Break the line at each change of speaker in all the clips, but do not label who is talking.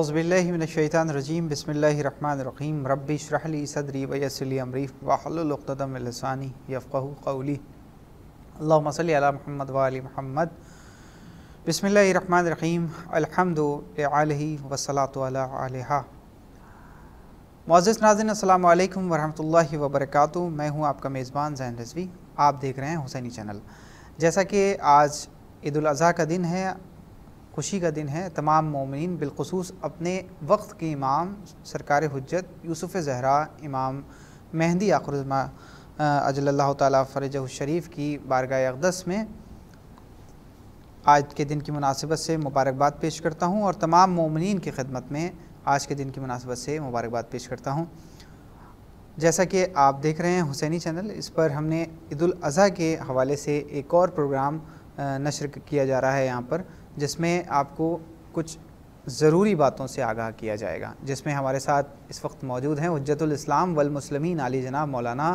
औज़ुबिल्लाहि मिनश्शैतानिर्रजीम बिस्मिल्लाहिर्रहमानिर्रहीम रब्बि इश्रह ली सदरी व यस्सिर ली अमरी वहलुल उक़दतम मिन लिसानी यफ़क़हू क़ौली अल्लाहुम्मा सल्लि अला मुहम्मद व आलि मुहम्मद बिस्मिल्लाहिर्रहमानिर्रहीम अल्हम्दुलिल्लाहि वस्सलातु अला आलिहा। मुअज़्ज़िज़ नाज़रीन, अस्सलामु अलैकुम व रहमतुल्लाहि व बरकातुहू। मैं हूँ आपका मेज़बान ज़ैन रिज़वी। आप देख रहे हैं हुसैनी चैनल। जैसा कि आज ईद उल अज़हा का दिन है, खुशी का दिन है, तमाम मोमिनीन बिलख़ुसूस अपने वक्त के इमाम सरकार हुज्जत यूसुफ़ ज़हरा इमाम मेहदी आख़िरुज़्ज़मा अजलल्लाहु ताला फ़रजहु शरीफ की बारगाह अक़दस में आज के दिन की मुनासिबत से मुबारकबाद पेश करता हूँ और तमाम मोमिनीन की खिदमत में आज के दिन की मुनासिबत से मुबारकबाद पेश करता हूँ। जैसा कि आप देख रहे हैं हुसैनी चैनल, इस पर हमने ईद उल अज़हा के हवाले से एक और प्रोग्राम नशर किया जा रहा है यहाँ पर, जिसमें आपको कुछ ज़रूरी बातों से आगाह किया जाएगा, जिसमें हमारे साथ इस वक्त मौजूद हैं हुज्जतुल इस्लाम वल मुस्लिमीन आली जनाब मौलाना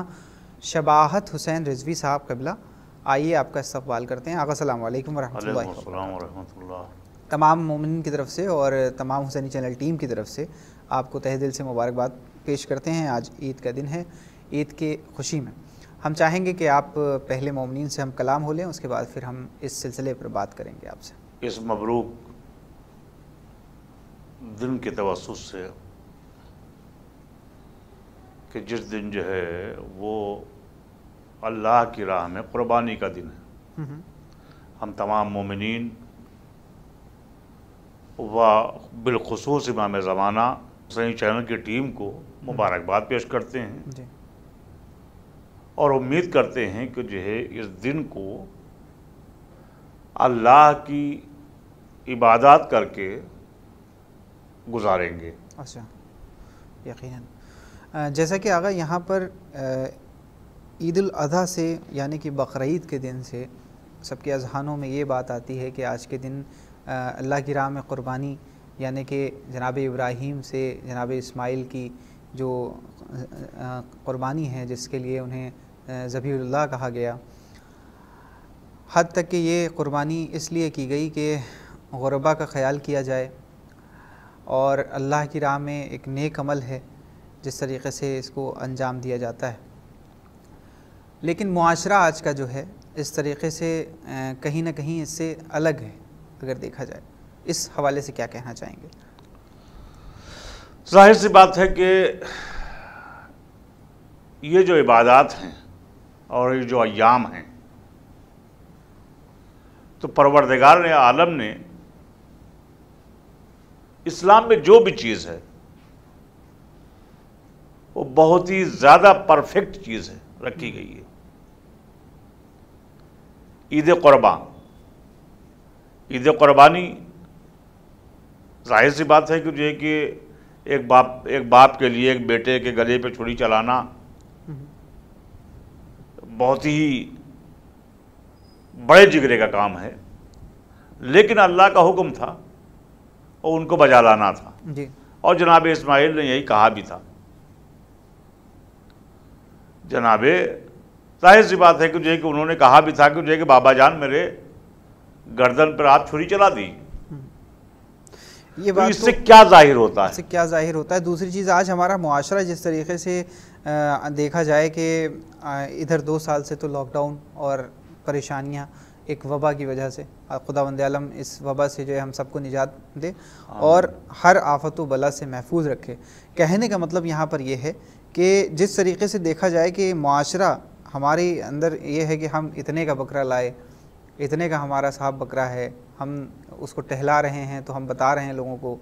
शबाहत हुसैन रिज़वी साहब क़िबला। आइए आपका इस्तक़बाल करते हैं। आक़ा अस्सलामु अलैकुम व रहमतुल्लाहि व बरकातुहू। तमाम मोमिनीन की तरफ से और तमाम हुसैनी चैनल टीम की तरफ से आपको तहे दिल से मुबारकबाद पेश करते हैं। आज ईद का दिन है। ईद के खुशी में हम चाहेंगे कि आप पहले मोमिनीन से हम कलाम हो लें, उसके बाद फिर हम इस सिलसिले पर बात करेंगे आपसे।
इस मबरूक दिन के तवस्सुस से कि जिस दिन जो है वो अल्लाह की राह में क़ुरबानी का दिन है, हम तमाम मोमिनीन व बिलख़ुसूस इमाम ज़माना हुसैनी चैनल की टीम को मुबारकबाद पेश करते हैं
जी।
और उम्मीद करते हैं कि जो है इस दिन को अल्लाह की इबादत करके गुजारेंगे।
अच्छा, यकीनन। जैसा कि आगा यहाँ पर ईद उल अज़हा से यानी कि बकरीद के दिन से सबके अज़हानों में ये बात आती है कि आज के दिन अल्लाह की राह में क़ुरबानी यानी कि जनाब इब्राहीम से जनाब इस्माइल की जो क़ुरबानी है, जिसके लिए उन्हें ज़बीहुल्लाह कहा गया, हद तक कि ये क़ुरबानी इसलिए की गई कि ग़ुरबा का ख़याल किया जाए और अल्लाह की राह में एक नेक अमल है जिस तरीक़े से इसको अंजाम दिया जाता है। लेकिन मुआशरा आज का जो है इस तरीक़े से कहीं ना कहीं इससे अलग है अगर देखा जाए। इस हवाले से क्या कहना चाहेंगे?
ज़ाहिर सी बात है कि ये जो इबादत हैं और ये जो अय्याम हैं, तो परवरदिगार ने आलम ने इस्लाम में जो भी चीज़ है वो बहुत ही ज़्यादा परफेक्ट चीज़ है, रखी गई है। ईद क़ुरबानी ज़ाहिर सी बात है कि जो है कि एक बाप के लिए एक बेटे के गले पे छुरी चलाना बहुत ही बड़े जिगरे का काम है, लेकिन अल्लाह का हुक्म था और उनको बजा लाना था
जी।
और जनाब इस्माइल ने यही कहा भी था। जनाबे जाहिर सी बात है कि जो है कि उन्होंने कहा भी था कि जो है कि बाबा जान मेरे गर्दन पर आप छुरी चला दी।
ये बात
तो इससे क्या जाहिर होता है?
इससे क्या जाहिर होता है? दूसरी चीज़, आज हमारा मुआशरा जिस तरीके से देखा जाए कि इधर 2 साल से तो लॉकडाउन और परेशानियां एक वबा की वजह से, खुदावंद आलम इस वबा से जो है हम सबको निजात दे और हर आफत व बला से महफूज रखे। कहने का मतलब यहाँ पर यह है कि जिस तरीके से देखा जाए कि मुआशरा हमारे अंदर ये है कि हम इतने का बकरा लाए, इतने का हमारा साहब बकरा है, हम उसको टहला रहे हैं तो हम बता रहे हैं लोगों को,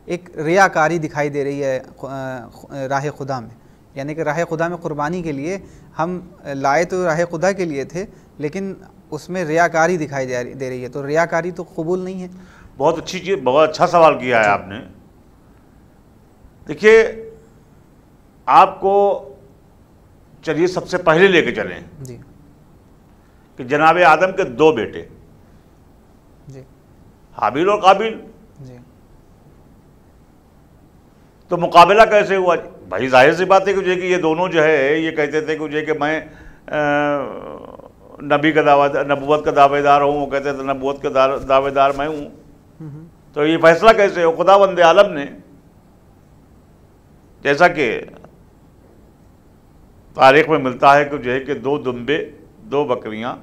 एक रियाकारी दिखाई दे रही है राह खुदा में। यानी कि राह खुदा में क़ुरबानी के लिए हम लाए तो राह खुदा के लिए थे, लेकिन उसमें रियाकारी दिखाई दे रही है, तो रियाकारी तो कबूल नहीं है।
बहुत अच्छी चीज़, बहुत अच्छा सवाल किया है आपने। देखिए, आपको चलिए सबसे पहले लेके चलें
जी
कि जनाब आदम के 2 बेटे
जी,
हाबिल और काबिल,
जी।
तो मुकाबला कैसे हुआ? भाई जाहिर सी बात है कि ये दोनों जो है ये कहते थे कि मैं नबी का नबूवत का दावेदार हूँ, वो कहते थे नबूवत का दावेदार मैं हूँ। तो ये फैसला कैसे हो? खुदावंद आलम ने, जैसा कि तारीख में मिलता है कि जो है कि 2 दुम्बे, 2 बकरियां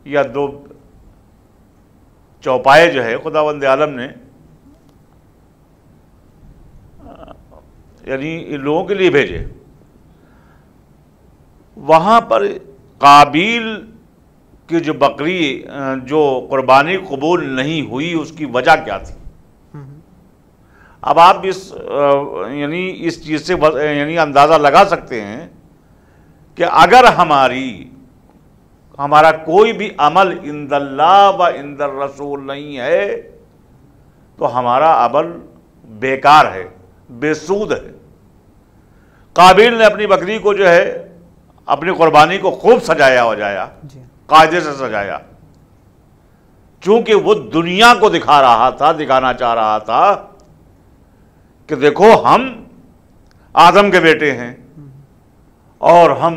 या 2 चौपाए जो है खुदावंद आलम ने यानी इन लोगों के लिए भेजे। वहाँ पर काबिल की जो बकरी जो कुर्बानी कबूल नहीं हुई, उसकी वजह क्या थी? अब आप यानी इस चीज़ से यानी अंदाज़ा लगा सकते हैं कि अगर हमारा कोई भी अमल इंदल्लाह व इंदर रसूल नहीं है तो हमारा अमल बेकार है, बेसूद है। काबिल ने अपनी बकरी को जो है, अपनी कुर्बानी को खूब सजाया वजाया, कायदे से सजाया, चूंकि वो दुनिया को दिखा रहा था, दिखाना चाह रहा था कि देखो हम आदम के बेटे हैं और हम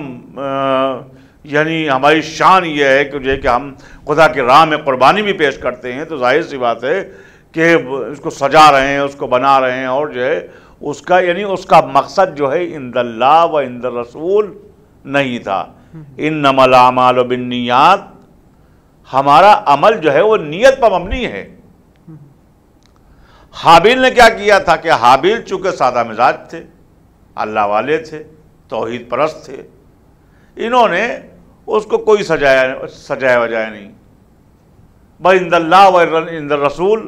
यानी हमारी शान ये है कि जो है कि हम खुदा की राह में कुर्बानी भी पेश करते हैं। तो जाहिर सी बात है कि उसको सजा रहे हैं, उसको बना रहे हैं, और जो है उसका यानी उसका मकसद जो है इंदल्लाह व इंदर रसूल नहीं था। इन्नमल आमालु बिन्नियात, हमारा अमल जो है वो नीयत पर मबनी है। हाबिल ने क्या किया था कि हाबिल चूंकि सादा मिजाज थे, अल्लाह वाले थे, तौहीद परस्त थे, इन्होंने उसको कोई सजाया वजाया नहीं। ब इंदल्लाह व इंदर रसूल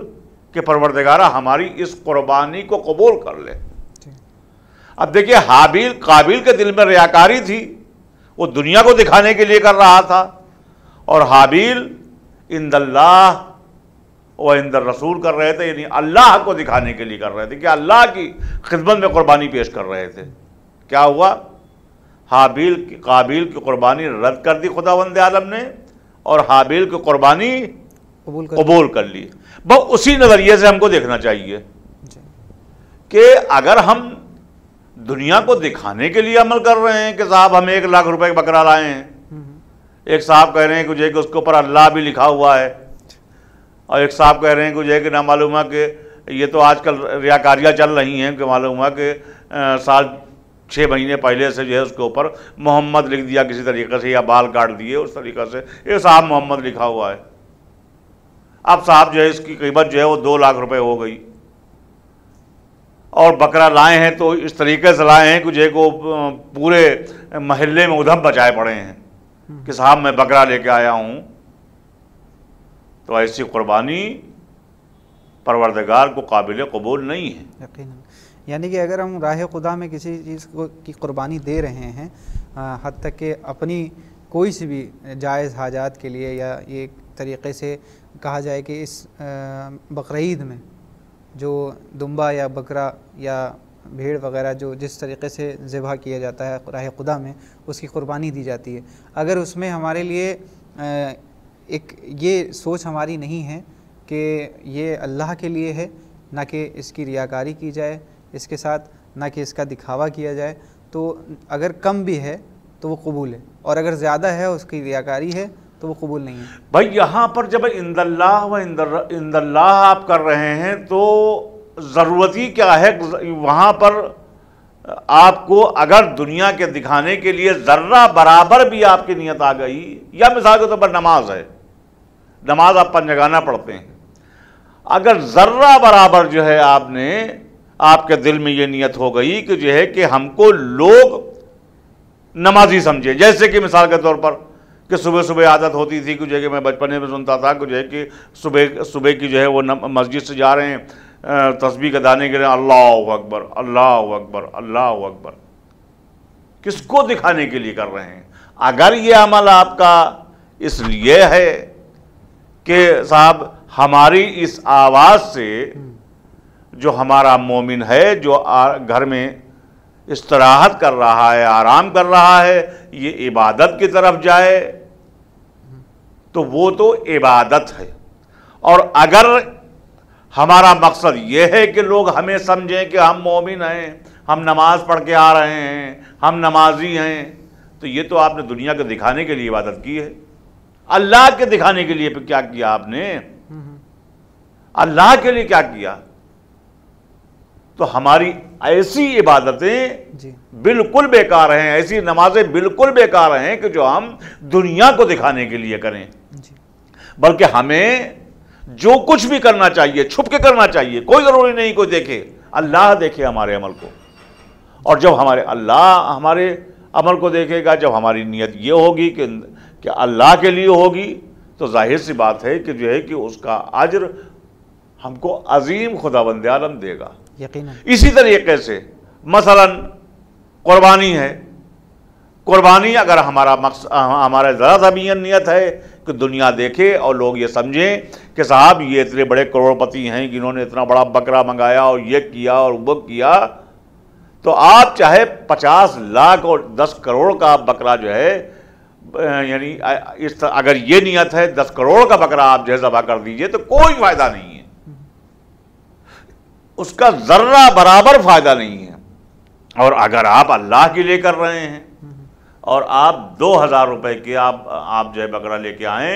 के परवरदिगारा हमारी इस कुर्बानी को कबूल कर ले। अब देखिए, हाबिल काबिल के दिल में रियाकारी थी, वो दुनिया को दिखाने के लिए कर रहा था, और हाबिल इंदल्लाह व इंदर रसूल कर रहे थे, यानी अल्लाह को दिखाने के लिए कर रहे थे कि अल्लाह की खिदमत में कुर्बानी पेश कर रहे थे। क्या हुआ? काबिल की कुर्बानी रद्द कर दी खुदावंद आलम ने, और हाबिल की कुर्बानी कबूल कर ली। बस उसी नज़रिए से हमको देखना चाहिए कि अगर हम दुनिया को दिखाने के लिए अमल कर रहे हैं कि साहब हम 1 लाख रुपए का बकरा लाए हैं, एक साहब कह रहे हैं कि उसके ऊपर अल्लाह भी लिखा हुआ है, और एक साहब कह रहे हैं कि ना मालूम है कि ये तो आजकल रियाकारियाँ चल रही हैं कि मालूम है कि साल 6 महीने पहले से जो है उसके ऊपर मोहम्मद लिख दिया किसी तरीके से, या बाल काट दिए उस तरीक़े से, ये साहब मोहम्मद लिखा हुआ है। अब साहब जो है इसकी कीमत जो है वो 2 लाख रुपए हो गई, और बकरा लाए हैं तो इस तरीके से लाए हैं कि जो को पूरे महल्ले में उधम बचाए पड़े हैं कि साहब मैं बकरा लेके आया हूँ। तो ऐसी कुर्बानी परवरदिगार को काबिल कबूल नहीं है।
यकीनन, यानी कि अगर हम राह खुदा में किसी चीज़ की कुर्बानी दे रहे हैं, हद तक कि अपनी कोई सी भी जायज़ हाजात के लिए, या एक तरीक़े से कहा जाए कि इस बकरीद में जो दुम्बा या बकरा या भेड़ वगैरह जो जिस तरीक़े से ज़िबा किया जाता है राह खुदा में, उसकी कुर्बानी दी जाती है, अगर उसमें हमारे लिए एक ये सोच हमारी नहीं है कि ये अल्लाह के लिए है, ना कि इसकी रियाकारी की जाए इसके साथ, ना कि इसका दिखावा किया जाए, तो अगर कम भी है तो वो कबूल है, और अगर ज़्यादा है उसकी रियाकारी है तो वो कबूल नहीं है।
भाई यहाँ पर जब इंदल्लाह व इंदल्लाह आप कर रहे हैं तो ज़रूरत ही क्या है? वहाँ पर आपको अगर दुनिया के दिखाने के लिए ज़र्रा बराबर भी आपकी नीयत आ गई, या मिसाल के तौर पर नमाज है, नमाज आप पंजगाना पढ़ते हैं, अगर ज़र्रा बराबर जो है आपके दिल में ये नीयत हो गई कि जो है कि हमको लोग नमाजी समझे, जैसे कि मिसाल के तौर पर कि सुबह सुबह आदत होती थी कि जो है कि मैं बचपन में सुनता था कि जो है कि सुबह की जो है वो मस्जिद से जा रहे हैं तस्बीह अदाने के लिए, अल्लाह अकबर अल्लाह अकबर अल्लाह अकबर, किसको दिखाने के लिए कर रहे हैं? अगर ये अमल आपका इसलिए है कि साहब हमारी इस आवाज़ से जो हमारा मोमिन है, जो घर में इस्तराहत कर रहा है, आराम कर रहा है, ये इबादत की तरफ जाए, तो वो तो इबादत है। और अगर हमारा मकसद ये है कि लोग हमें समझें कि हम मोमिन हैं, हम नमाज पढ़ के आ रहे हैं, हम नमाजी हैं, तो ये तो आपने दुनिया को दिखाने के लिए इबादत की है। अल्लाह के दिखाने के लिए क्या किया आपने? अल्लाह के लिए क्या किया? तो हमारी ऐसी इबादतें
जी
बिल्कुल बेकार हैं, ऐसी नमाजें बिल्कुल बेकार हैं कि जो हम दुनिया को दिखाने के लिए करें,
जी
बल्कि हमें जो कुछ भी करना चाहिए छुप के करना चाहिए। कोई ज़रूरी नहीं कोई देखे, अल्लाह देखे हमारे अमल को। और जब अल्लाह हमारे अमल को देखेगा, जब हमारी नीयत ये होगी कि अल्लाह के लिए होगी, तो जाहिर सी बात है कि जो है कि उसका अज्र हमको अजीम खुदावंद आलम देगा।
यकीनन।
इसी तरीके से मसलन कुर्बानी है, कुर्बानी अगर हमारा ज़रा सा भी नियत है कि दुनिया देखे और लोग ये समझें कि साहब ये इतने बड़े करोड़पति हैं कि इन्होंने इतना बड़ा बकरा मंगाया और ये किया और वो किया, तो आप चाहे 50 लाख और 10 करोड़ का बकरा जो है, यानी अगर ये नियत है 10 करोड़ का बकरा आप जो है ज़बह कर दीजिए तो कोई फ़ायदा नहीं है, उसका ज़र्रा बराबर फ़ायदा नहीं है। और अगर आप अल्लाह के लिए कर रहे हैं और आप 2000 रुपए के आप जो है बकरा लेके आएँ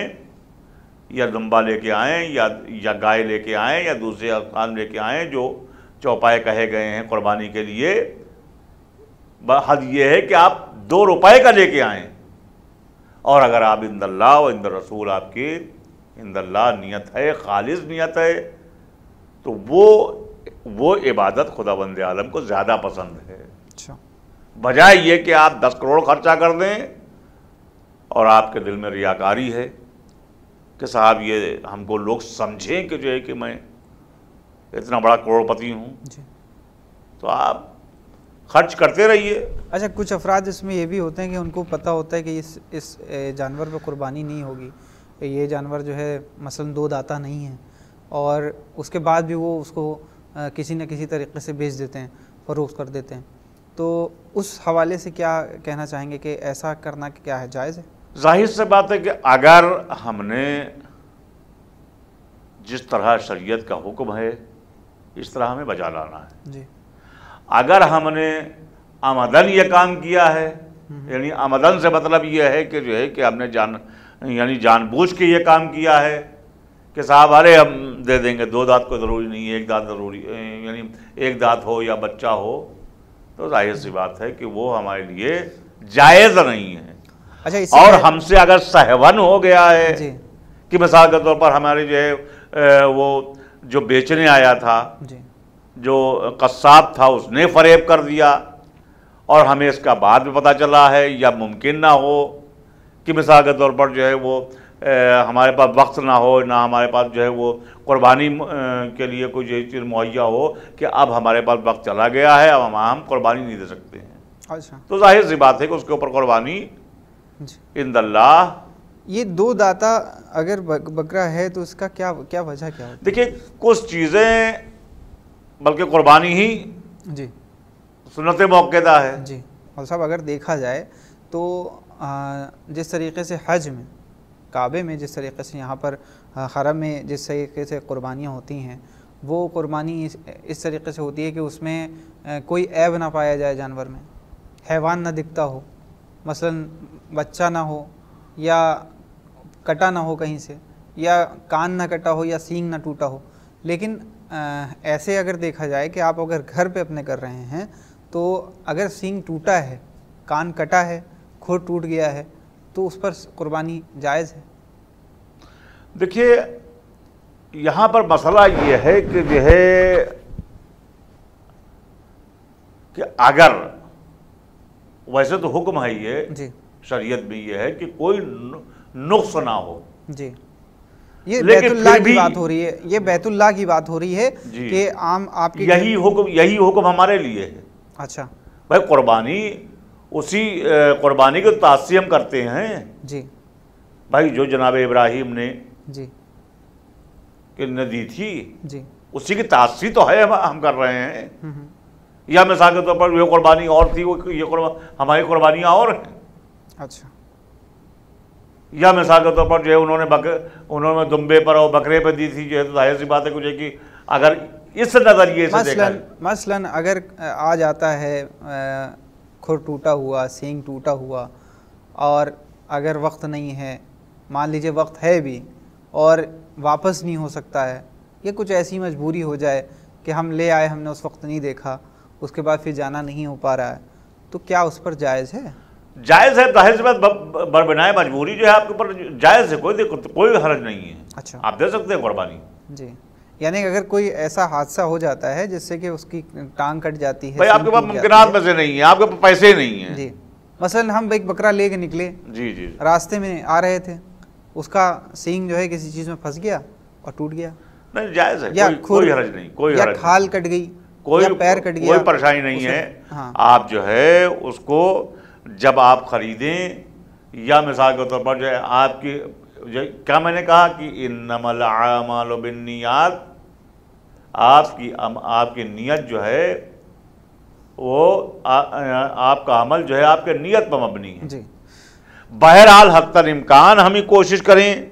या दुम्बा लेके आएँ या गाय लेके आएँ या दूसरे अफसान लेके आएँ जो चौपाए कहे गए हैं कुर्बानी के लिए, हद ये है कि आप 2 रुपए का लेके आएँ, और अगर आप इंदल्लाह व इंद रसूल आपकी इंदल्लाह नियत है, खालिस नियत है, तो वो इबादत खुदावंद आलम को ज़्यादा पसंद है।
अच्छा।
बजाय ये कि आप 10 करोड़ खर्चा कर दें और आपके दिल में रियाकारी है कि साहब ये हमको लोग समझें कि जो है कि मैं इतना बड़ा करोड़पति हूँ, तो आप खर्च करते रहिए।
अच्छा, कुछ अफराद इसमें ये भी होते हैं कि उनको पता होता है कि इस जानवर पर कुर्बानी नहीं होगी, ये जानवर जो है मसलन 2 दाता नहीं है, और उसके बाद भी वो उसको किसी न किसी तरीके से बेच देते हैं, फरोख्त कर देते हैं, तो उस हवाले से क्या कहना चाहेंगे कि ऐसा करना क्या है, जायज़ है?
जाहिर से बात है कि अगर हमने जिस तरह शरीयत का हुक्म है इस तरह हमें बजा लाना है
जी।
अगर हमने आमदन ये काम किया है, यानी आमदन से मतलब ये है कि जो है कि हमने जानबूझ के ये काम किया है कि साहब अरे हम दे देंगे, 2 दांत को ज़रूरी नहीं है, 1 दांत ज़रूरी, यानी 1 दांत हो या बच्चा हो, तो जाहिर सी बात है कि वो हमारे लिए जायज़ नहीं है।
अच्छा,
और हमसे अगर सहवन हो गया है कि मिसाल के तौर पर हमारे जो है वो जो बेचने आया था जी, जो कस्साब था, उसने फ़रेब कर दिया और हमें इसका बाद में पता चला है, या मुमकिन ना हो कि मिसाल के तौर पर जो है वो हमारे पास वक्त ना हो, ना हमारे पास जो है वो कुर्बानी के लिए कोई ये चीज़ मुहैया हो कि अब हमारे पास वक्त चला गया है, अब हम कुर्बानी नहीं दे सकते हैं।
अच्छा।
तो जाहिर सी बात है कि उसके ऊपर कुर्बानी इंदल्लाह।
ये 2 दाता अगर बकरा है तो उसका क्या वजह क्या है?
देखिए, कुछ चीज़ें बल्कि कुर्बानी ही
जी
सुन्नत मौक़दा है
जी। और साहब अगर देखा जाए तो जिस तरीके से हज में, काबे में जिस तरीके से यहाँ पर हरम में जिस तरीके से कुर्बानियाँ होती हैं, वो कुर्बानी इस तरीके से होती है कि उसमें कोई ऐब ना पाया जाए, जानवर में हैवान ना दिखता हो, मसलन बच्चा ना हो या कटा ना हो कहीं से, या कान ना कटा हो या सींग ना टूटा हो। लेकिन ऐसे अगर देखा जाए कि आप अगर घर पे अपने कर रहे हैं तो अगर सींग टूटा है, कान कटा है, खुर टूट गया है, तो उस पर कुर्बानी जायज़ है?
देखिए, यहाँ पर मसला ये है कि जो है कि अगर वैसे तो हुक्म है ये
जी,
शरीयत में ये है कि कोई नुक्स ना हो जी,
ये बैतुल्लाह की बात हो रही है, ये बैतुल्लाह की बात हो रही है कि आम आपकी
यही हुक्म हमारे लिए है।
अच्छा
भाई, कुर्बानी उसी कुर्बानी को तासी हम करते हैं
जी
भाई, जो जनाब इब्राहिम ने
जी
कि दी थी
जी,
उसी की तासी तो है, हम कर रहे हैं। या मिसाल के तौर पर ये कुर्बानी और थी, हमारी कुर्बानियाँ और हैं।
अच्छा।
या मिसाल के तौर पर जो है उन्होंने दुम्बे पर और बकरे पर दी थी, जो है तो जाहिर सी बात है कुछ है कि अगर इस नज़रिए से देखा
मसलन अगर आ जाता है खुर टूटा हुआ, सींग टूटा हुआ, और अगर वक्त नहीं है, मान लीजिए वक्त है भी और वापस नहीं हो सकता है, या कुछ ऐसी मजबूरी हो जाए कि हम ले आए, हमने उस वक्त नहीं देखा, उसके बाद फिर जाना नहीं हो पा रहा है, तो क्या उस पर जायज़ है?
जायज़ है, जाहिर सी बात, बरबनाए मजबूरी जो है आपके ऊपर जायज़ है, कोई दिक्कत, कोई हर्ज नहीं है।
अच्छा,
आप दे सकते हैं कुर्बानी
जी। यानी अगर कोई ऐसा हादसा हो जाता है जिससे कि उसकी टांग कट जाती है,
भाई आपके पास मुमकिनात में से नहीं है, आपके पास पैसे नहीं है
जी, मसलन हम एक बकरा लेके निकले,
जी जी,
रास्ते में आ रहे थे, उसका सींग जो है किसी चीज़ में फंस गया और टूट गया,
नहीं जायज़ है,
या
कोई हर्ज नहीं, कोई
या
हर्ज
खाल कट गई,
कोई
पैर कट गया,
कोई परेशानी नहीं है।
हाँ।
आप जो है उसको जब आप खरीदें, या मिसाल के तौर पर जो है आपकी क्या मैंने कहा कि इन्नमल आमालु बिन्नियात, आपकी नीयत जो है वो आपका अमल जो है आपके नीयत पर मबनी है
जी।
बहरहाल हत्तर इम्कान हम ही कोशिश करें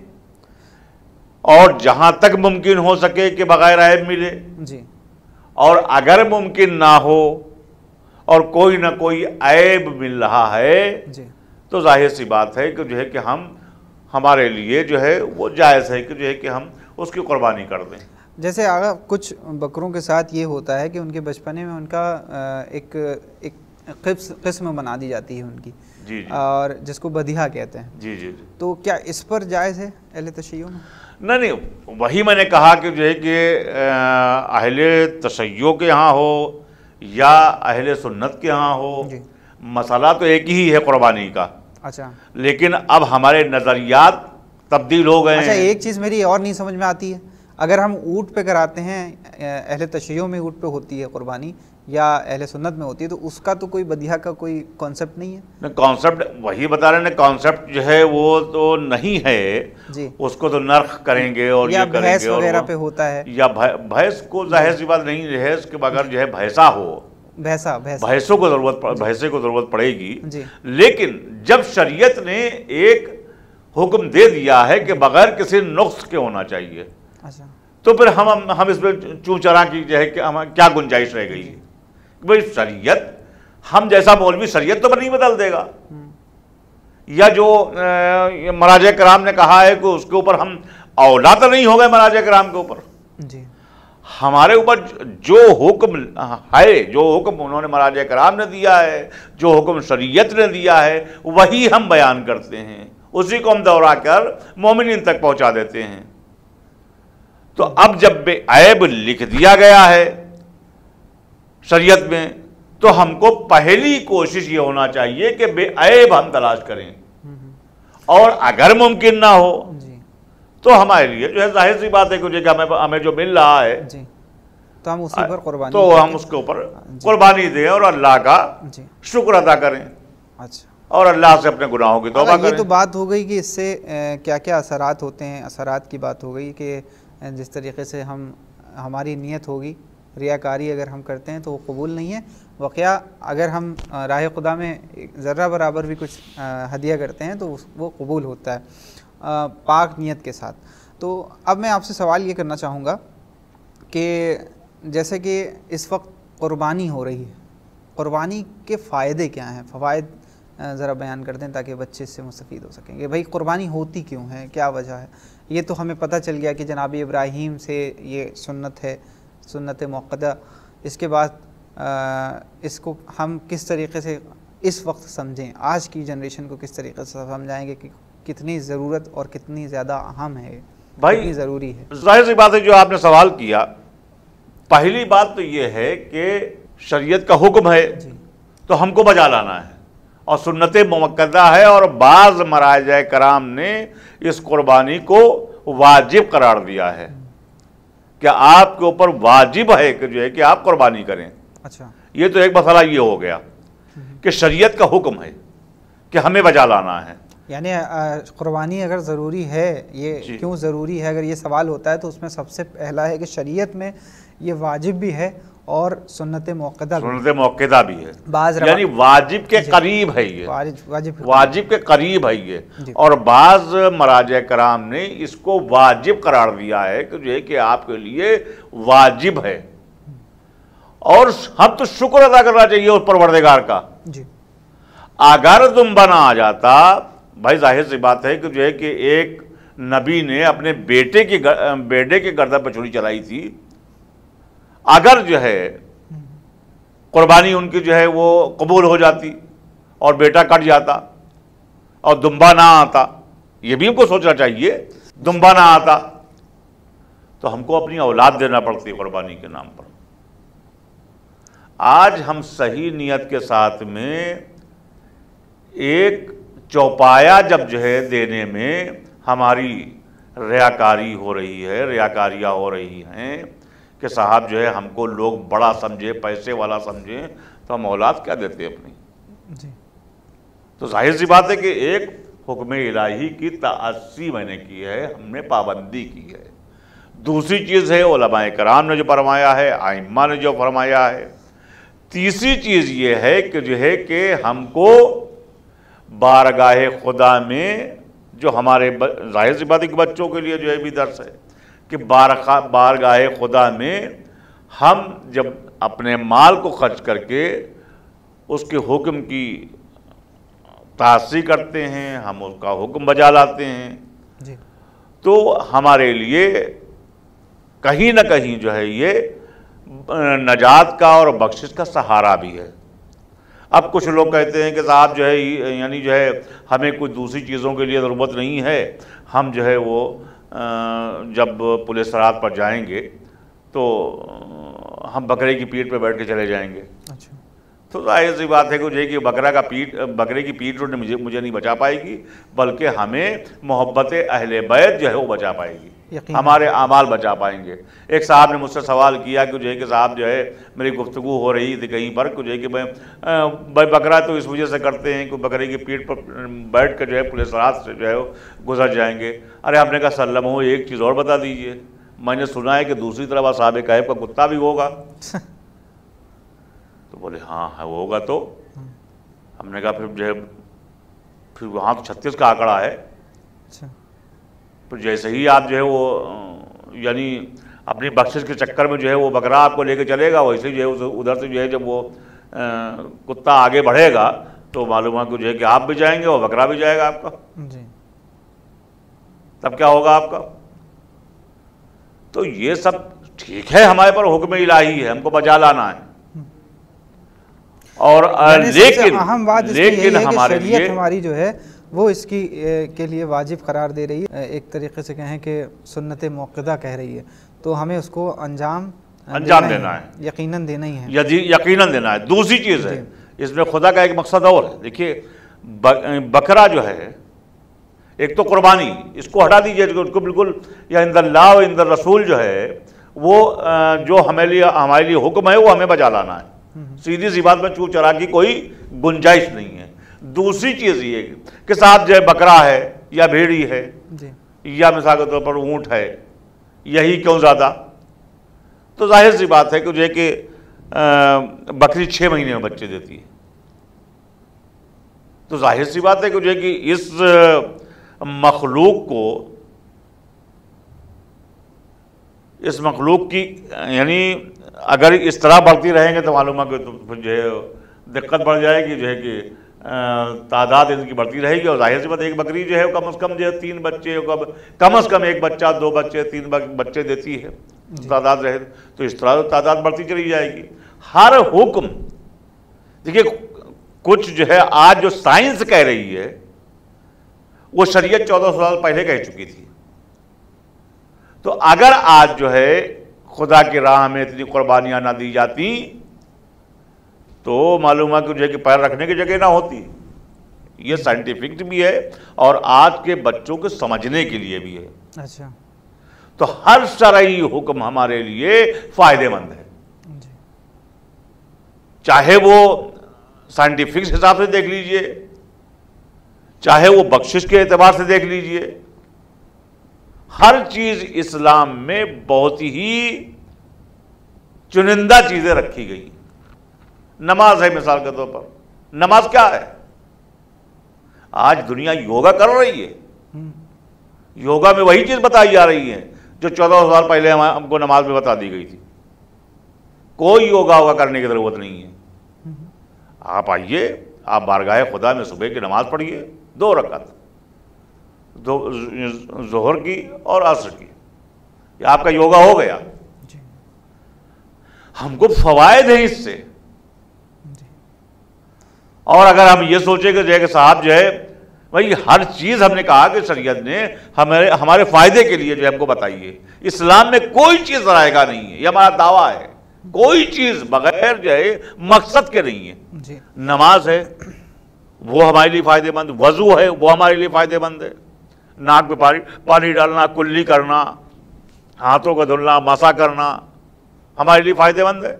और जहां तक मुमकिन हो सके कि बगैर ऐब मिले
जी,
और अगर मुमकिन ना हो और कोई ना कोई ऐब मिल रहा है
जी,
तो जाहिर सी बात है कि जो है कि हमारे लिए जो है वो जायज़ है कि जो है कि हम उसकी कुर्बानी कर दें।
जैसे अगर कुछ बकरों के साथ ये होता है कि उनके बचपने में उनका एक किस्म बना दी जाती है उनकी,
जी जी,
और जिसको बधिया कहते हैं,
जी जी जी,
तो क्या इस पर जायज़ है अहले तशय्युह में?
नहीं, वही मैंने कहा कि जो है कि अहले तशय्युह के यहाँ हो या अहले सुन्नत के यहाँ हो, मसला तो एक ही है कुर्बानी का।
अच्छा,
लेकिन अब हमारे नज़रियात तब्दील हो गए
अच्छा,
हैं।
एक चीज़ मेरी और नहीं समझ में आती है, अगर हम ऊँट पे कराते हैं, अहले तशय्युह में ऊँट पे होती है कुर्बानी या अहले सुन्नत में होती है, तो उसका तो कोई बधिया का कोई कॉन्सेप्ट नहीं है?
कॉन्सेप्ट वही बता रहे हैं, कॉन्सेप्ट जो है वो तो नहीं है
जी,
उसको तो नर्ख करेंगे और
या
ये करेंगे
भैंस
और
वगैरह पे होता है,
या भैंस को जाहिर सी बात नहीं है, उसके बगैर जो है भैंसा हो, भैंसों को भैंसे को ज़रूरत पड़ेगी।
जी,
लेकिन जब शरीयत ने एक हुक्म दे दिया है कि बगैर किसी नुक्स के होना चाहिए,
अच्छा,
तो फिर हम इसमें चूँ चरा की जो है कि हम क्या गुंजाइश रह गई है? भाई शरीयत, हम जैसा मौलवी शरीयत तो नहीं बदल देगा, या जो मराजे कराम ने कहा है कि उसके ऊपर हम औला तो नहीं हो गए मराजे कराम के ऊपर।
जी,
हमारे ऊपर जो हुक्म है, जो हुक्म उन्होंने मराजे कराम ने दिया है, जो हुक्म शरीयत ने दिया है, वही हम बयान करते हैं, उसी को हम दोहरा कर मोमिनीन तक पहुंचा देते हैं। तो अब जब बेऐब लिख दिया गया है शरीयत में, तो हमको पहली कोशिश ये होना चाहिए कि बेऐब हम तलाश करें, और अगर मुमकिन ना हो
जी,
तो हमारे लिए जो है जाहिर सी बात है कि हमें जो मिल रहा है
जी, तो हम उसी पर कुर्बानी,
तो हम उसके ऊपर कुर्बानी दें और अल्लाह का
जी,
शुक्र अदा करें।
अच्छा,
और अल्लाह से अपने गुनाहों की तौबा करें।
ये तो बात हो गई कि इससे क्या क्या असरात होते हैं, असरात की बात हो गई कि जिस तरीके से हमारी नीयत होगी, रियाकारी अगर हम करते हैं तो वो कबूल नहीं है। वाक़या अगर हम राह खुदा में ज़र्रा बराबर भी कुछ हदिया करते हैं तो वो कबूल होता है पाक नीयत के साथ। तो अब मैं आपसे सवाल ये करना चाहूँगा कि जैसे कि इस वक्त क़ुरबानी हो रही है, क़ुरबानी के फ़ायदे क्या हैं, फ़वाइद ज़रा बयान कर दें ताकि बच्चे इससे मुस्तफ़ीद हो सकेंगे। भाई क़ुरबानी होती क्यों है, क्या वजह है? ये तो हमें पता चल गया कि जनाब इब्राहीम से ये सुन्नत है, सुन्नत मुअक्कदा। इसके बाद इसको हम किस तरीके से इस वक्त समझें, आज की जनरेशन को किस तरीके से समझाएंगे कि कितनी ज़रूरत और कितनी ज़्यादा अहम है,
भाई
कितनी ज़रूरी है?
जाहिर सी बात है, जो आपने सवाल किया, पहली बात तो ये है कि शरीयत का हुक्म है तो हमको बजा लाना है, और सुन्नत मुअक्कदा है, और बाज़ मराजा कराम ने इस कुर्बानी को वाजिब करार दिया है कि आपके ऊपर वाजिब है कि जो है कि आप कुर्बानी करें।
अच्छा,
ये तो एक मसला ये हो गया कि शरीयत का हुक्म है कि हमें बजा लाना है।
यानी कुर्बानी अगर ज़रूरी है, ये क्यों ज़रूरी है, अगर ये सवाल होता है तो उसमें सबसे पहला है कि शरीयत में ये वाजिब भी है और सुन्नत मुअक्कदा
भी है, यानी वाजिब के करीब है ये, वाजिब के करीब है ये। और बाज़ मराजे कराम ने इसको वाजिब करार दिया है कि जो है कि आपके लिए वाजिब है, और हम तो शुक्र अदा करना चाहिए उस परवरदिगार का जी। अगर तुम बना आ जाता, भाई जाहिर सी बात है कि जो है कि एक नबी ने अपने बेटे के गर्दन पर छुरी चलाई थी, अगर जो है कुर्बानी उनकी जो है वो कबूल हो जाती और बेटा कट जाता और दुम्बा ना आता, ये भी हमको सोचना चाहिए, दुम्बा ना आता तो हमको अपनी औलाद देना पड़ती कुर्बानी के नाम पर। आज हम सही नियत के साथ में एक चौपाया जब जो है देने में हमारी रियाकारी हो रही है, रियाकारियाँ हो रही हैं कि साहब जो है हमको लोग बड़ा समझे, पैसे वाला समझे, तो हम औलाद क्या देते अपनी जी। तो जाहिर सी बात है कि एक हुक्म इलाही की ताअस्सी मैंने की है, हमने पाबंदी की है। दूसरी चीज़ है उलमाए कराम ने जो फरमाया है, आइम्मा ने जो फरमाया है। तीसरी चीज़ ये है कि जो है कि हमको बारगाह खुदा में जो हमारे जाहिर सी बात है कि बच्चों के लिए जो है भी दर्स है कि बारगाह खुदा में हम जब अपने माल को खर्च करके उसके हुक्म की तासी करते हैं, हम उसका हुक्म बजा लाते हैं जी। तो हमारे लिए कहीं ना कहीं जो है ये नजात का और बख्शिश का सहारा भी है। अब कुछ लोग कहते हैं कि साहब जो है यानी जो है हमें कुछ दूसरी चीज़ों के लिए ज़रूरत नहीं है, हम जो है वो जब पुलिस रात पर जाएंगे तो हम बकरे की पीठ पर बैठ के चले जाएंगे। अच्छा। तो जाहिर सी बात है कि बकरे की पीठ मुझे नहीं बचा पाएगी, बल्कि हमें मोहब्बत अहले बैत जो है वो बचा पाएगी, हमारे आमाल बचा पाएंगे। एक साहब ने मुझसे सवाल किया कि जो है कि साहब जो है मेरी गुफ्तगू हो रही थी कहीं पर जो है कि भाई बकरा तो इस वजह से करते हैं कि बकरे की पीठ पर बैठ कर जो है पुलिस रात से जो है गुजर जाएंगे। अरे आपने कहा सल्लम हो, एक चीज़ और बता दीजिए, मैंने सुना है कि दूसरी तरफ असहाबे कहफ का कुत्ता भी होगा। तो बोले हाँ है वो होगा। तो हमने कहा फिर जो है फिर वहाँ तो 36 का आंकड़ा है। तो जैसे ही आप जो है वो यानी अपनी बख्शिश के चक्कर में जो है वो बकरा आपको लेके चलेगा, वैसे जो है उधर से जो है जब वो कुत्ता आगे बढ़ेगा तो मालूम है कि जो है कि आप भी जाएंगे और बकरा भी जाएगा आपका जी। तब क्या होगा आपका? तो ये सब ठीक है, हमारे पर हुक्म इलाही है, हमको बचा लाना है। और लेकिन
अहम बात लेकिन हमारे लिए हमारी जो है वो इसकी के लिए वाजिब करार दे रही है, एक तरीके से कहें कि सुन्नत मुअक्कदा कह रही है, तो हमें उसको अंजाम
देना है,
यकीनन देना ही है,
यकीनन देना है। दूसरी चीज़ है इसमें खुदा का एक मकसद और है। देखिए बकरा जो है एक तो कुर्बानी, इसको हटा दीजिए, उसको बिल्कुल या इंदल्लाह व इंदर रसूल जो है वो जो हमारे लिए हुक्म है वो हमें बचा लाना है। सीधी सी बात में चूक चरा की कोई गुंजाइश नहीं है। दूसरी चीज़ ये कि साहब जो है बकरा है या भेड़ी है या मिसाल के तौर पर ऊँट है, यही क्यों ज़्यादा? तो जाहिर सी बात है कि जो है कि बकरी 6 महीने में बच्चे देती है। तो जाहिर सी बात है कि जो है कि इस मखलूक की यानी अगर इस तरह बढ़ती रहेंगे तो मालूम है कि तो जो है दिक्कत बढ़ जाएगी, जो है कि तादाद इनकी बढ़ती रहेगी। और जाहिर सी बात एक बकरी जो है कम से कम जो है 3 बच्चे, कम से कम 1 बच्चा 2 बच्चे 3 बच्चे देती है, तादाद रहे तो इस तरह तादाद बढ़ती चली जाएगी। हर हुक्म देखिए कुछ जो है आज जो साइंस कह रही है वो शरीयत 1400 साल पहले कह चुकी थी। तो अगर आज जो है खुदा की राह में इतनी कुर्बानियां ना दी जाती तो मालूम है कि जो है कि पैर रखने की जगह ना होती। ये साइंटिफिक भी है और आज के बच्चों को समझने के लिए भी है।
अच्छा।
तो हर शरई हुक्म हमारे लिए फायदेमंद है, चाहे वो साइंटिफिक हिसाब से देख लीजिए, चाहे वो बख्शिश के एतबार से देख लीजिए। हर चीज इस्लाम में बहुत ही चुनिंदा चीजें रखी गई। नमाज है मिसाल के तौर पर, नमाज क्या है? आज दुनिया योगा कर रही है, योगा में वही चीज बताई जा रही है जो 1400 साल पहले हमको नमाज में बता दी गई थी। कोई योगा होगा करने की जरूरत नहीं है। आप आइए, आप बारगाह खुदा में सुबह की नमाज पढ़िए 2 रकात, ज़ोहर की और असर की, ये आपका योगा हो गया।
जी।
हमको फवायद हैं इससे।
जी।
और अगर हम ये सोचे कि जो है कि साहब जो है भाई हर चीज़ हमने कहा कि शरीयत ने हमारे फ़ायदे के लिए जो है हमको बताइए, इस्लाम में कोई चीज़ ज़राएगा नहीं है, ये हमारा दावा है। कोई चीज़ बगैर जो है मकसद के नहीं है।
जी।
नमाज है वो हमारे लिए फ़ायदेमंद, वज़ू है वो हमारे लिए फ़ायदेमंद है, नाक पे पानी डालना, कुल्ली करना, हाथों को धुलना, मसा करना हमारे लिए फ़ायदेमंद है।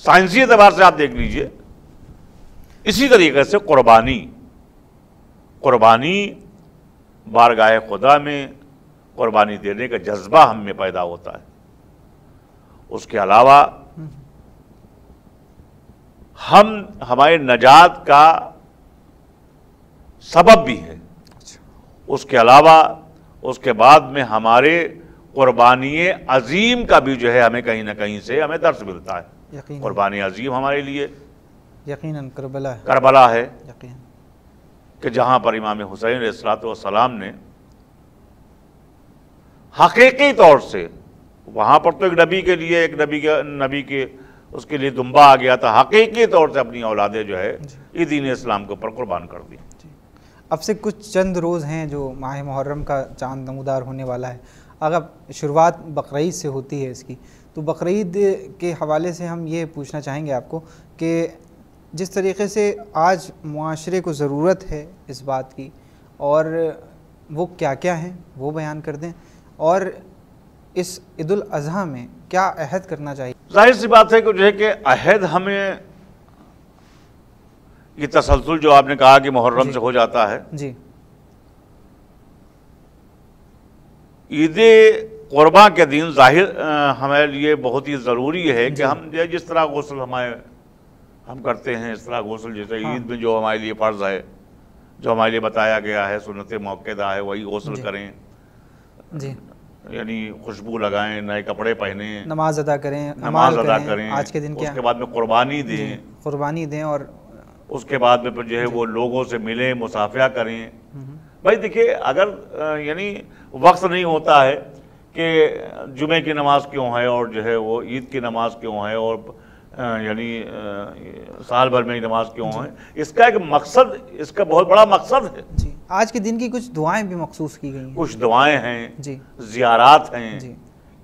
साइंसी एतबार से आप देख लीजिए। इसी तरीके से कुर्बानी बारगाह खुदा में कुर्बानी देने का जज्बा हम में पैदा होता है। उसके अलावा हमारे नजात का सबब भी है। उसके अलावा उसके बाद में हमारे कुर्बानी अजीम का भी जो है हमें कहीं ना कहीं से हमें दर्श मिलता है। कुर्बानी अजीम हमारे लिए
यकीनन करबला
है
यकीन
कि जहां पर इमाम हुसैन अलैहिस्सलाम ने हकीकी तौर से, वहां पर तो एक नबी के उसके लिए दुम्बा आ गया था, हकीकी तौर से अपनी औलादें जो है ये दीन इस्लाम के ऊपर कुर्बान कर दी।
अब से कुछ चंद रोज़ हैं जो माह मुहर्रम का चांद नमूदार होने वाला है। अगर शुरुआत बकरीद से होती है इसकी, तो बकरीद के हवाले से हम ये पूछना चाहेंगे आपको कि जिस तरीके से आज मुआशरे को ज़रूरत है इस बात की, और वो क्या क्या हैं वो बयान कर दें, और इस ईद-उल अज़हा में क्या अहद करना चाहिए।
जाहिर सी बात है कि जो है कि अहद हमें ये तसलसल जो आपने कहा कि मुहर्रम से हो जाता है
जी,
ईद क़ुरबा के दिन जाहिर हमारे लिए बहुत ही ज़रूरी है कि हम जिस तरह गुस्ल हम करते हैं, इस तरह गुस्ल जैसे ईद में जो हमारे लिए फ़र्ज़ है, जो हमारे लिए बताया गया है, सुन्नत मौक़दा है, वही गुस्ल करें जी, यानी खुशबू लगाएं, नए कपड़े पहने,
नमाज अदा करें, आज के दिन क्या,
उसके बाद में कुर्बानी दें और उसके बाद में जो है वो लोगों से मिलें, मुसाफिया करें। भाई देखिए, अगर यानी वक्त नहीं होता है कि जुमे की नमाज क्यों है और जो है वो ईद की नमाज क्यों है और यानी साल भर में ही नमाज क्यों है, इसका एक मकसद, इसका बहुत बड़ा मकसद है
जी। आज के दिन की कुछ दुआएं भी मखसूस की गई हैं,
कुछ दुआएं हैं
जी,
ज़ियारात हैं जी,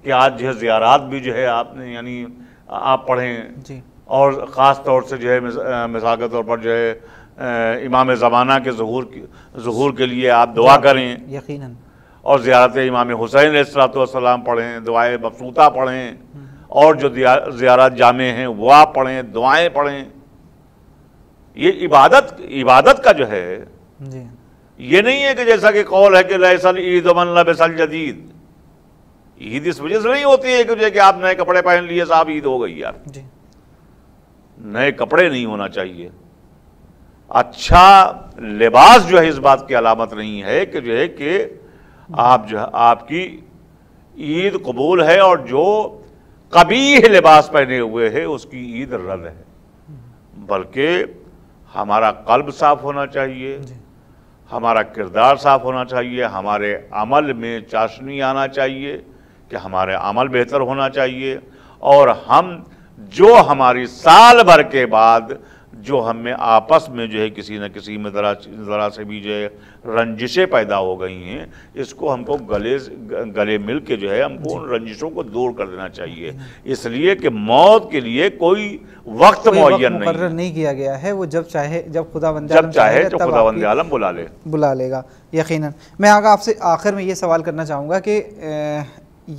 कि आज जो है ज़ियारात भी जो है आपने यानी आप पढ़ें जी, और ख़ास तौर से जो है मिसाल के तौर पर जो है इमाम ज़माना के ज़ुहूर के लिए आप दुआ करें यकीनन, और ज़ियारत इमाम हुसैन अलैहिस्सलाम पढ़ें, दुआए मबसूता पढ़ें, और जो ज़ियारत जामे हैं वो आप पढ़ें, दुआएं पढ़ें। ये इबादत का जो है जी, ये नहीं है कि जैसा कि कौल है कि लैसल ईद मन लबसल जदीद, ईद इस वजह से नहीं होती है कि जो है कि आप नए कपड़े पहन लिए साहब ईद हो गई यार जी। नए कपड़े नहीं होना चाहिए, अच्छा लिबास जो है इस बात की अलामत नहीं है कि जो है कि आप जो है आपकी ईद कबूल है और जो कबीह लिबास पहने हुए है उसकी ईद रद्द है, बल्कि हमारा कल्ब साफ होना चाहिए, हमारा किरदार साफ होना चाहिए, हमारे अमल में चाशनी आना चाहिए कि हमारे अमल बेहतर होना चाहिए, और हम जो हमारी साल भर के बाद जो हमें आपस में जो है किसी न किसी में ज़रा से भी जो है रंजिशें पैदा हो गई हैं, इसको हमको गले मिल के जो है हमको उन रंजिशों को दूर कर देना चाहिए, इसलिए कि मौत के लिए कोई वक्त मुअय्यन
नहीं किया गया है, वो जब चाहे जब खुदावंद
आलम
बुला लेगा यकीनन। मैं आगे आपसे आखिर में ये सवाल करना चाहूँगा कि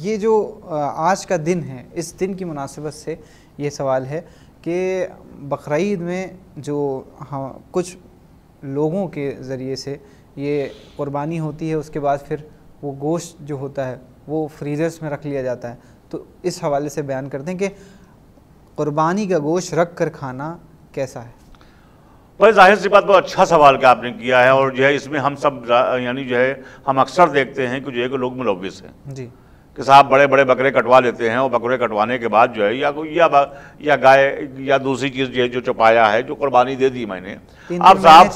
ये जो आज का दिन है, इस दिन की मुनासिबत से ये सवाल है कि बकरीद में जो कुछ लोगों के ज़रिए से ये कुर्बानी होती है, उसके बाद फिर वो गोश्त जो होता है वो फ्रीज़र्स में रख लिया जाता है, तो इस हवाले से बयान करते हैं कि कुर्बानी का गोश्त रख कर खाना कैसा है।
भाई जाहिर सी बात, बहुत अच्छा सवाल का आपने किया है, और जो है इसमें हम सब यानी जो है हम अक्सर देखते हैं कि जो है कि लोग मुलव्विस हैं जी, कि साहब बड़े बड़े बकरे कटवा लेते हैं और बकरे कटवाने के बाद जो है या गाय या दूसरी चीज़ जो चौपाया है जो कुर्बानी दे दी मैंने, अब साहब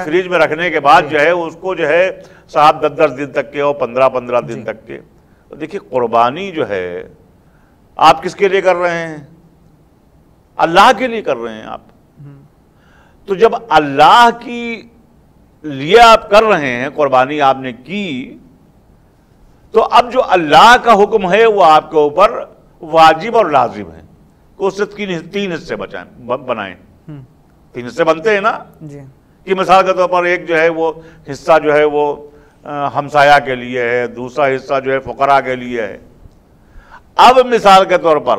फ्रिज में रखने के बाद जो है उसको जो है साहब 10-10 दिन तक के और 15-15 दिन तक के। तो देखिए कुर्बानी जो है आप किसके लिए कर रहे हैं? अल्लाह के लिए कर रहे हैं आप। तो जब अल्लाह की लिए आप कर रहे हैं, कुर्बानी आपने की, तो अब जो अल्लाह का हुक्म है वो आपके ऊपर वाजिब और लाजिम है कि उससे तीन हिस्से बनाएं। 3 हिस्से बनते हैं ना जी। कि मिसाल के तौर पर एक जो है वो हिस्सा जो है वो हमसाया के लिए है, दूसरा हिस्सा जो है फुकरा के लिए है। अब मिसाल के तौर पर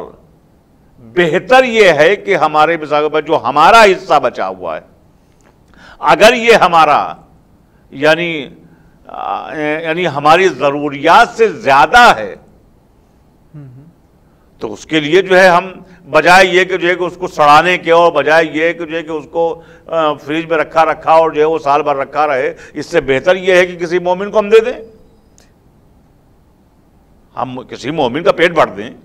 बेहतर यह है कि हमारे मिसाल पर जो हमारा हिस्सा बचा हुआ है, अगर ये हमारा यानी हमारी जरूरियात से ज्यादा है, तो उसके लिए जो है हम बजाय ये कि जो है कि उसको सड़ाने के और बजाय ये कि जो है कि उसको फ्रिज में रखा और जो है वो साल भर रखा रहे, इससे बेहतर ये है कि किसी मोमिन को हम दे दें। हम किसी मोमिन का पेट भर दें।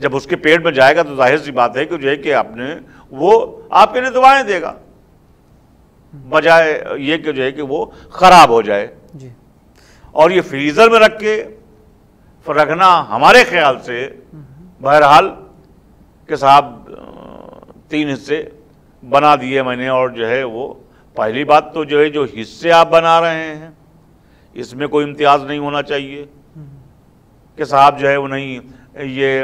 जब उसके पेट में जाएगा तो जाहिर सी बात है कि जो है कि वो आपके लिए दुआएं देगा, बजाय ये कि जो है कि वो खराब हो जाए जी। और ये फ्रीजर में रख के रखना हमारे ख्याल से बहरहाल कि साहब 3 हिस्से बना दिए मैंने, और जो है वो पहली बात तो जो है जो हिस्से आप बना रहे हैं इसमें कोई इम्तियाज नहीं होना चाहिए कि साहब जो है वो नहीं ये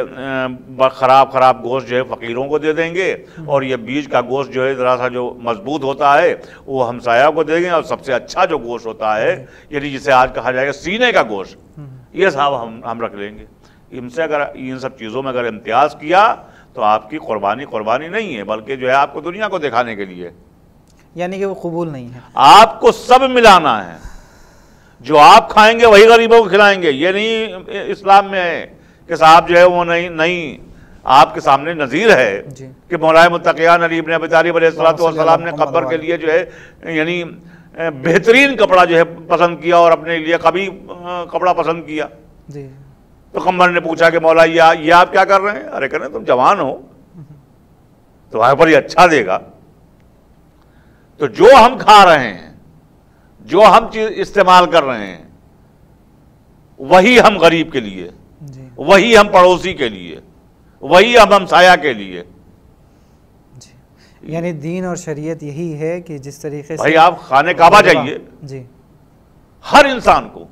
खराब गोश्त जो है फ़कीरों को दे देंगे और ये बीज का गोश्त जो है ज़रा सा जो मजबूत होता है वो हमसाया को देंगे, और सबसे अच्छा जो गोश्त होता है यानी जिसे आज कहा जाएगा सीने का गोश्त, ये साहब हम रख लेंगे। इनसे अगर इन सब चीज़ों में अगर इम्तियाज़ किया तो आपकी कुर्बानी नहीं है, बल्कि जो है आपको दुनिया को दिखाने के लिए,
यानी कि वो कबूल नहीं है।
आपको सब मिलाना है, जो आप खाएंगे वही गरीबों को खिलाएंगे। ये नहीं इस्लाम में है कि साहब जो है वो नहीं आपके सामने नज़ीर है कि मौलाए मुत्तक़ियान अली इब्न अबी तालिब अलैहिस्सलाम ने कब्र के लिए जो है यानी बेहतरीन कपड़ा जो है पसंद किया और अपने लिए कभी कपड़ा पसंद किया जी। तो कम्बर ने पूछा कि मौला ये आप क्या कर रहे हैं? अरे कह रहे तुम जवान हो तो वहां पर ये अच्छा देगा। तो जो हम खा रहे हैं, जो हम चीज इस्तेमाल कर रहे हैं, वही हम गरीब के लिए, वही हम पड़ोसी के लिए, वही हम हमसाया के लिए।
यानी दीन और शरीयत यही है कि जिस तरीके से
भाई आप खाने काबा जाइए जी, हर इंसान को,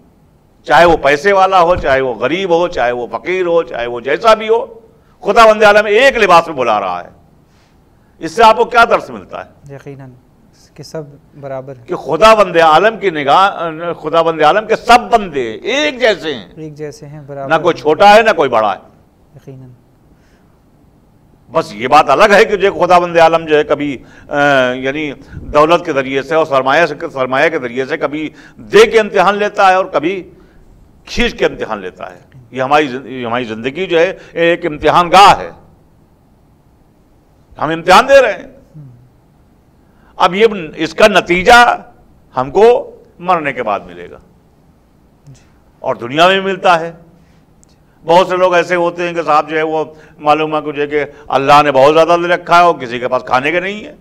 चाहे वो पैसे वाला हो, चाहे वो गरीब हो, चाहे वो फकीर हो, चाहे वो जैसा भी हो, खुदावंद आलम एक लिबास में बुला रहा है। इससे आपको क्या दर्स मिलता है?
यकीनन कि सब बराबर है,
कि खुदावंद आलम की निगाह, खुदावंद आलम के सब बंदे एक जैसे हैं, बराबर, ना कोई छोटा है ना कोई बड़ा है।
यकीनन
बस ये बात अलग है कि जो खुदावंद आलम जो है कभी यानी दौलत के जरिए से और सरमाया के जरिए से कभी दे के इम्तिहान लेता है और कभी खींच के इम्तिहान लेता है। ये हमारी जिंदगी जो है एक इम्तिहान गाह है, हम इम्तिहान दे रहे हैं। अब ये इसका नतीजा हमको मरने के बाद मिलेगा और दुनिया में मिलता है। बहुत से लोग ऐसे होते हैं कि साहब जो है वो मालूम है कि कि अल्लाह ने बहुत ज़्यादा दे रखा है और किसी के पास खाने के नहीं है।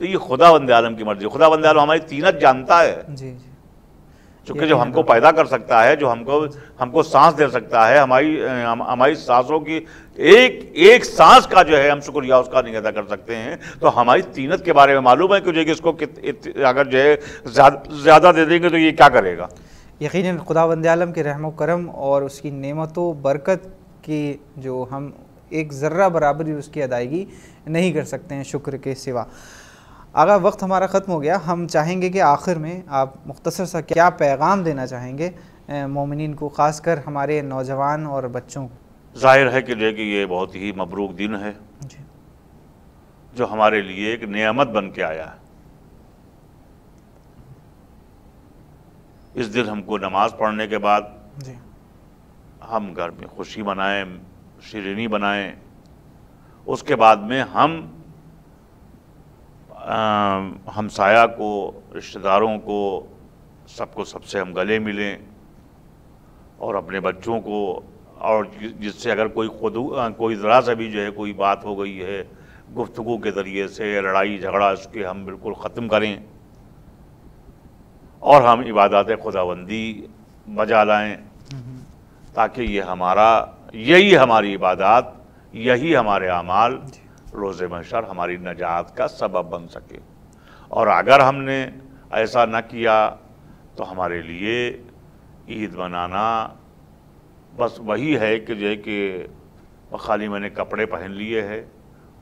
तो ये खुदावंद आलम की मर्जी, खुदावंद आलम हमारी तीनत जानता है जी। चूँकि जो हमको पैदा कर सकता है, जो हमको सांस दे सकता है, हमारी सांसों की एक सांस का जो है हम शुक्रिया उसका नहीं अदा कर सकते हैं, तो हमारी तीनत के बारे में मालूम है कि जो इसको अगर जो है ज़्यादा दे देंगे तो ये क्या करेगा।
यकीनन खुदावंद आलम के रहम करम और उसकी नेमतों बरकत की जो हम एक ज़र्रा बराबर ही उसकी अदायगी नहीं कर सकते हैं शुक्र के सिवा। अगर वक्त हमारा ख़त्म हो गया, हम चाहेंगे कि आखिर में आप मुख्तसर सा क्या पैगाम देना चाहेंगे मोमिनीन को, ख़ासकर हमारे नौजवान और बच्चों को?
ज़ाहिर है कि ये बहुत ही मबरूक दिन है जो हमारे लिए एक नेमत बन के आया है। इस दिन हमको नमाज पढ़ने के बाद हम घर में खुशी मनाएं, शिरीनी बनाएं, उसके बाद में हम हमसाया को, रिश्तेदारों को, सबसे हम गले मिलें और अपने बच्चों को, और जिससे अगर कोई ज़रा सा भी जो है कोई बात हो गई है गुफ्तगू के ज़रिए से, लड़ाई झगड़ा, इसके हम बिल्कुल ख़त्म करें और हम इबादत खुदाबंदी बजा लाएँ, ताकि यही हमारी इबादत, यही हमारे अमाल रोज़े महशर हमारी नजात का सबब बन सके। और अगर हमने ऐसा न किया तो हमारे लिए ईद मनाना बस वही है कि जो है कि खाली मैंने कपड़े पहन लिए है,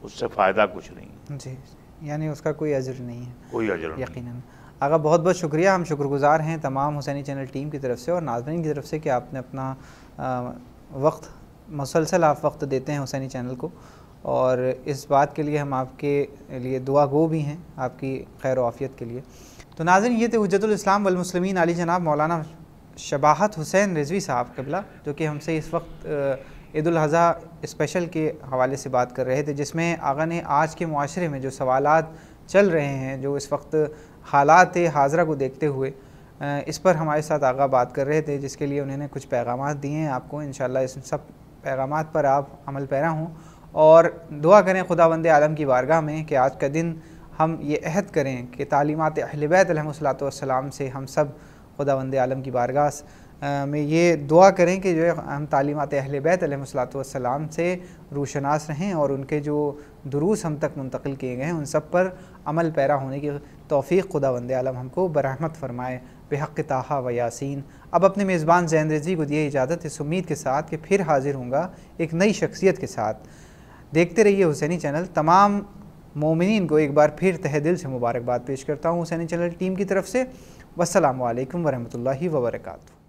उससे फ़ायदा कुछ नहीं।
जी, यानी उसका कोई अजर नहीं है,
कोई अजर नहीं।
यकीनन। आगा बहुत बहुत शुक्रिया, हम शुक्रगुज़ार हैं तमाम हुसैनी चैनल टीम की तरफ से और नाज़रीन की तरफ से कि आपने अपना वक्त मुसलसल आप वक्त देते हैं हुसैनी चैनल को, और इस बात के लिए हम आपके लिए दुआ गो भी हैं, आपकी खैर व आफ़ियत के लिए। तो नाज़रीन, ये थे हुज्जतुल इस्लाम वल मुस्लिमीन आली जनाब मौलाना शबाहत हुसैन रिजवी साहब क़िबला, जो कि हमसे इस वक्त ईद उल अज़हा स्पेशल के हवाले से बात कर रहे थे, जिसमें आगा ने आज के मुआशरे में जो सवालात चल रहे हैं, जो इस वक्त हालात हाज़रा को देखते हुए इस पर हमारे साथ आगा बात कर रहे थे, जिसके लिए उन्होंने कुछ पैगामात दिए हैं आपको। इंशाअल्लाह इस सब पैगामात पर आप अमल पैरा हों और दुआ करें खुदावंद आलम की बारगाह में कि आज का दिन हम ये अहद करें कि तालीमात अहले बैत अलैहिमुस्सलातु वस्सलाम से हम सब खुदावंद आलम की बारगाह में ये दुआ करें कि जो है हम तालीमात अहले बैत अलैहिमुस्सलातु वस्सलाम से रूशनास रहें और उनके जो दुरूस हम तक मुंतकिल किए गए हैं उन सब पर अमल पैरा होने की तौफ़ीक़ खुदावंद आलम हमको बरहमत फ़रमाए बेहक़ ताहा व यासीन। अब अपने मेज़बान ज़ैन रिज़वी को दिए इजाज़त इस उम्मीद के साथ कि फिर हाज़िर होऊंगा एक नई शख्सियत के साथ। देखते रहिए हुसैनी चैनल। तमाम मोमिनीन को एक बार फिर तहे दिल से मुबारकबाद पेश करता हूँ हुसैनी चैनल टीम की तरफ से। वस्सलामु अलैकुम वरहमतुल्लाहि व बरकातुहू।